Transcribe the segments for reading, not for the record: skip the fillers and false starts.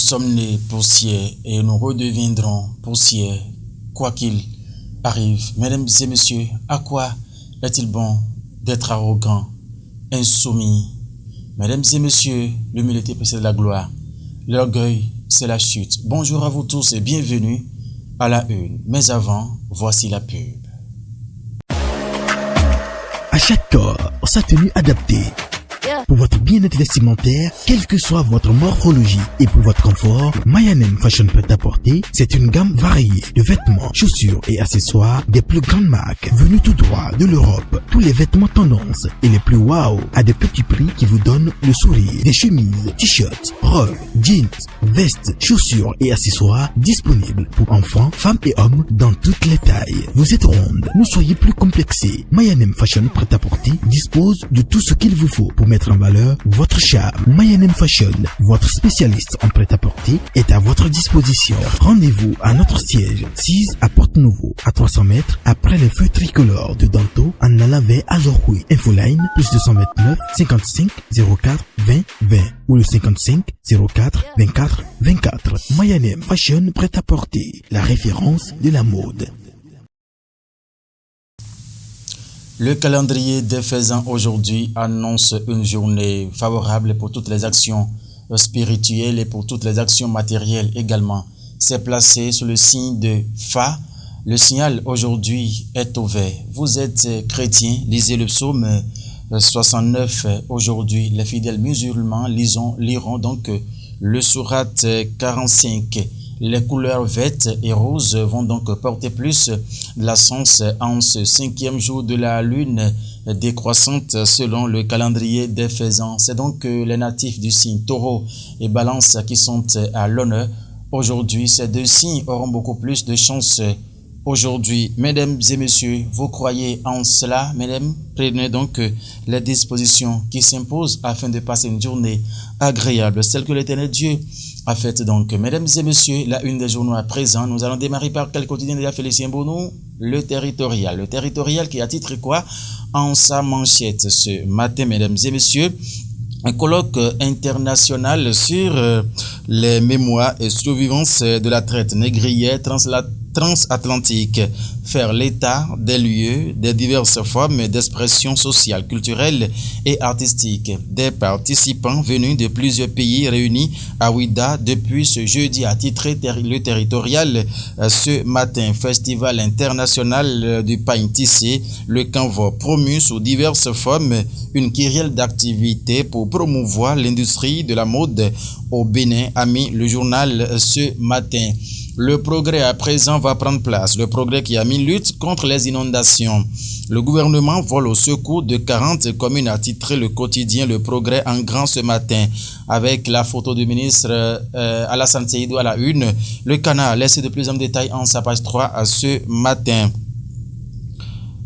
sommes nés poussière et nous redeviendrons poussière, quoi qu'il arrive. Mesdames et messieurs, à quoi est-il bon d'être arrogant, insoumis? Mesdames et messieurs, l'humilité précède la gloire. L'orgueil, c'est la chute. Bonjour à vous tous et bienvenue à la une. Mais avant, voici la pub. À chaque corps, sa tenue adaptée. Pour votre bien-être vestimentaire, quelle que soit votre morphologie et pour votre confort, Mayanem Fashion Prêt-à-Porter, c'est une gamme variée de vêtements, chaussures et accessoires des plus grandes marques venues tout droit de l'Europe. Tous les vêtements tendances et les plus wow à des petits prix qui vous donnent le sourire. Des chemises, t-shirts, robes, jeans, vestes, chaussures et accessoires disponibles pour enfants, femmes et hommes dans toutes les tailles. Vous êtes ronde, ne soyez plus complexés. Mayanem Fashion Prêt-à-Porter dispose de tout ce qu'il vous faut pour mettre en valeur votre charme. Mayanem Fashion, votre spécialiste en prêt-à-porter, est à votre disposition. Rendez-vous à notre siège 6 à Porte-Nouveau, à 300 mètres après les feux tricolores de Danto en allant vers Azorkoui. Infoline plus 229 55 04 20 20 ou le 55 04 24 24. Mayanem Fashion Prêt-à-Porter, la référence de la mode. Le calendrier des faisans aujourd'hui annonce une journée favorable pour toutes les actions spirituelles et pour toutes les actions matérielles également. C'est placé sous le signe de Fa. Le signal aujourd'hui est au vert. Vous êtes chrétien, lisez le psaume 69 aujourd'hui. Les fidèles musulmans liront donc le sourate 45. Les couleurs vertes et roses vont donc porter plus de la sens en ce 5e jour de la lune décroissante selon le calendrier des faisans. C'est donc les natifs du signe Taureau et Balance qui sont à l'honneur. Aujourd'hui, ces deux signes auront beaucoup plus de chance aujourd'hui. Mesdames et messieurs, vous croyez en cela, mesdames? Prenez donc les dispositions qui s'imposent afin de passer une journée agréable, celle que l'Éternel Dieu a faite. Donc, mesdames et messieurs, la une des journaux à présent, nous allons démarrer par quel quotidien déjà Félicien Bono? Le Territorial. Le Territorial qui a titré quoi en sa manchette ce matin, mesdames et messieurs? Un colloque international sur les mémoires et survivances de la traite négrière transatlantique, faire l'état des lieux des diverses formes d'expression sociale, culturelle et artistique. Des participants venus de plusieurs pays réunis à Ouida depuis ce jeudi a titré le Territorial ce matin. Festival international du pain tissé, le Canva promu sous diverses formes, une kyrielle d'activités pour promouvoir l'industrie de la mode au Bénin, a mis le journal ce matin. Le progrès à présent va prendre place. Le progrès qui a mis lutte contre les inondations. Le gouvernement vole au secours de 40 communes, a titré le quotidien Le Progrès en grand ce matin. Avec la photo du ministre Alassane Seydou à la une. Le Canard a laissé de plus en détails en sa page 3 à ce matin.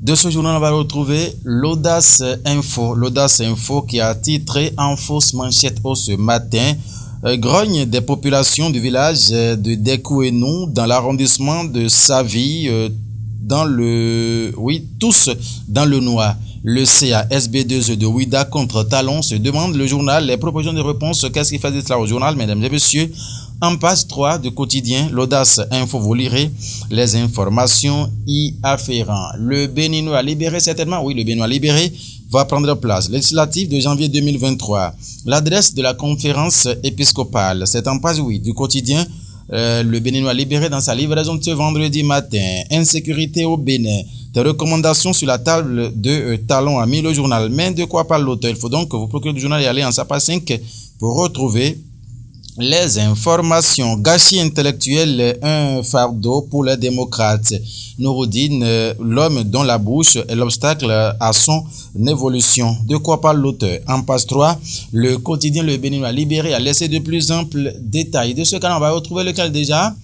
De ce journal, on va retrouver l'Audace Info. L'Audace Info qui a titré en fausse manchette ce matin. Grogne des populations du village de Dekouenou dans l'arrondissement de Savy, tous dans le noir. Le CASB2 de Ouida contre Talon se demande le journal les propositions de réponse. Qu'est-ce qui fait de cela au journal, mesdames et messieurs? En page 3 du quotidien, l'Audace Info, vous lirez les informations y afférentes. Le Béninois libéré, certainement, oui, le Béninois libéré va prendre place. Législative de janvier 2023. L'adresse de la conférence épiscopale, c'est en page 8 du quotidien. Le Béninois libéré dans sa livraison de ce vendredi matin. Insécurité au Bénin. Des recommandations sur la table de Talon a mis le journal. Mais de quoi parle l'auteur? Il faut donc que vous procurez du journal et aller en sa page 5 pour retrouver les informations. Gâchis intellectuel, un fardeau pour les démocrates. Nouroudine, l'homme dont la bouche est l'obstacle à son évolution. De quoi parle l'auteur? En page 3, le quotidien Le Béninois libéré a laissé de plus amples détails. De ce cas, on va retrouver lequel déjà?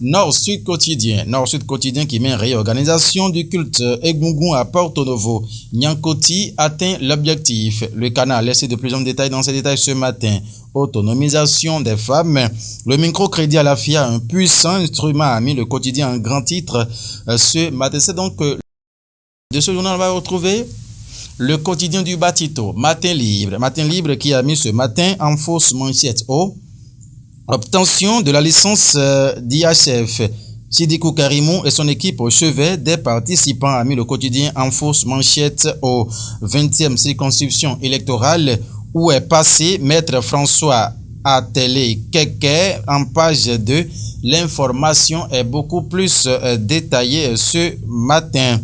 Nord-Sud quotidien. Nord-Sud quotidien qui met réorganisation du culte Egungun à Porto-Novo. Nyankoti atteint l'objectif. Le Canard a laissé de plus amples détails dans ces détails ce matin. Autonomisation des femmes. Le microcrédit à la FIA, un puissant instrument, a mis le quotidien en grand titre ce matin. C'est donc de ce journal, on va retrouver le quotidien du Batito, Matin Libre. Matin Libre qui a mis ce matin en fausse manchette Obtention de la licence d'IHF. Sidikou Karimou et son équipe au chevet des participants a mis le quotidien en fausse manchette au 20e circonscription électorale où est passé Maître François Atélé Keke en page 2. L'information est beaucoup plus détaillée ce matin.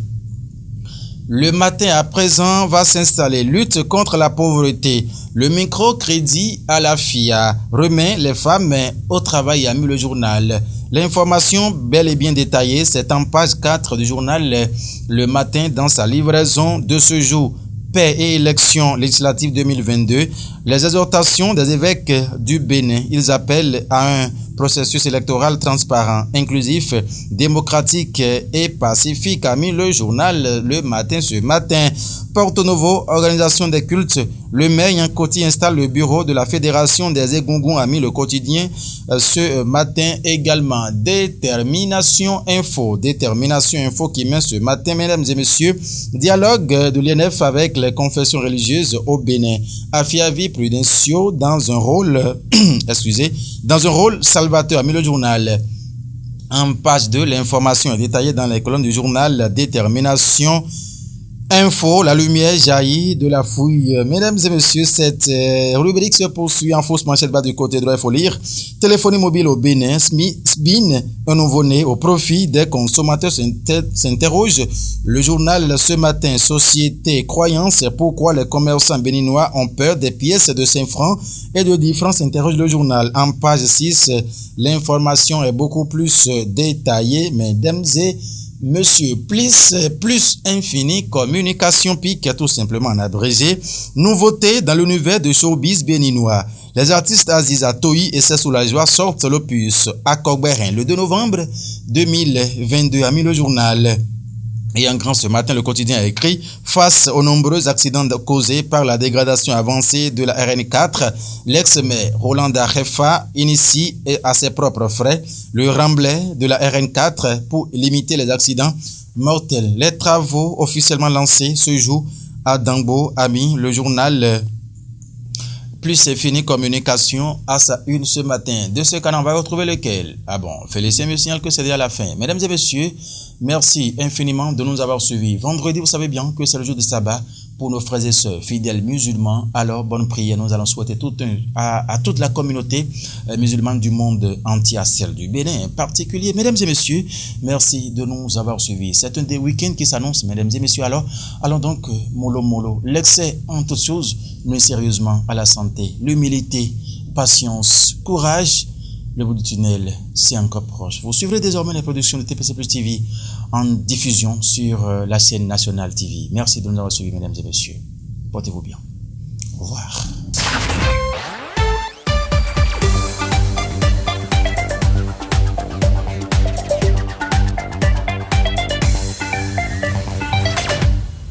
Le matin à présent va s'installer lutte contre la pauvreté. Le microcrédit à la FIA remet les femmes au travail, a mis le journal. L'information bel et bien détaillée, c'est en page 4 du journal Le Matin dans sa livraison de ce jour. Paix et élections législatives 2022, les exhortations des évêques du Bénin, ils appellent à un processus électoral transparent, inclusif, démocratique et pacifique, a mis le journal Le Matin ce matin. Porto Novo, organisation des cultes, le maire Yankoti installe le bureau de la Fédération des Egungun, a mis le quotidien ce matin également. Détermination Info qui met ce matin, mesdames et messieurs, dialogue de l'INF avec les confessions religieuses au Bénin. Afiavi Prudencio dans un rôle, salvateur, a mis le journal. En page 2, l'information est détaillée dans les colonnes du journal Détermination Info, la lumière jaillit de la fouille. Mesdames et messieurs, cette rubrique se poursuit en fausse manchette bas du côté droit, il faut lire. Téléphonie mobile au Bénin, SBIN, un nouveau-né au profit des consommateurs s'interroge. Le journal ce matin, Société Croyance, pourquoi les commerçants béninois ont peur des pièces de 5 francs et de 10 francs, s'interroge le journal. En page 6, l'information est beaucoup plus détaillée, mesdames et Monsieur plus infini, communication pique, tout simplement en abrégé. Nouveauté dans l'univers de showbiz béninois. Les artistes Aziza Toyi et Cessou Lajoie sortent l'opus à Cogberin le 2 novembre 2022, a mis le journal. Et en grand ce matin, le quotidien a écrit « Face aux nombreux accidents causés par la dégradation avancée de la RN4, l'ex-maire Rolanda Refa initie à ses propres frais le remblai de la RN4 pour limiter les accidents mortels. Les travaux officiellement lancés ce jour à Dangbo, a mis le journal Plus c'est fini communication à sa une ce matin. De ce canal, on va retrouver lequel? Ah bon, Félicien me signale que c'est déjà la fin. Mesdames et messieurs, merci infiniment de nous avoir suivis. Vendredi, vous savez bien que c'est le jour de sabbat pour nos frères et sœurs fidèles musulmans. Alors, bonne prière. Nous allons souhaiter à toute la communauté musulmane du monde entier, à celle du Bénin en particulier. Mesdames et messieurs, merci de nous avoir suivis. C'est un des week-ends qui s'annonce, mesdames et messieurs. Alors, allons donc mollo. L'excès en toutes choses, mais sérieusement à la santé. L'humilité, patience, courage. Le bout du tunnel, c'est encore proche. Vous suivrez désormais les productions de TPC Plus TV en diffusion sur la chaîne nationale TV. Merci de nous avoir suivis, mesdames et messieurs. Portez-vous bien. Au revoir.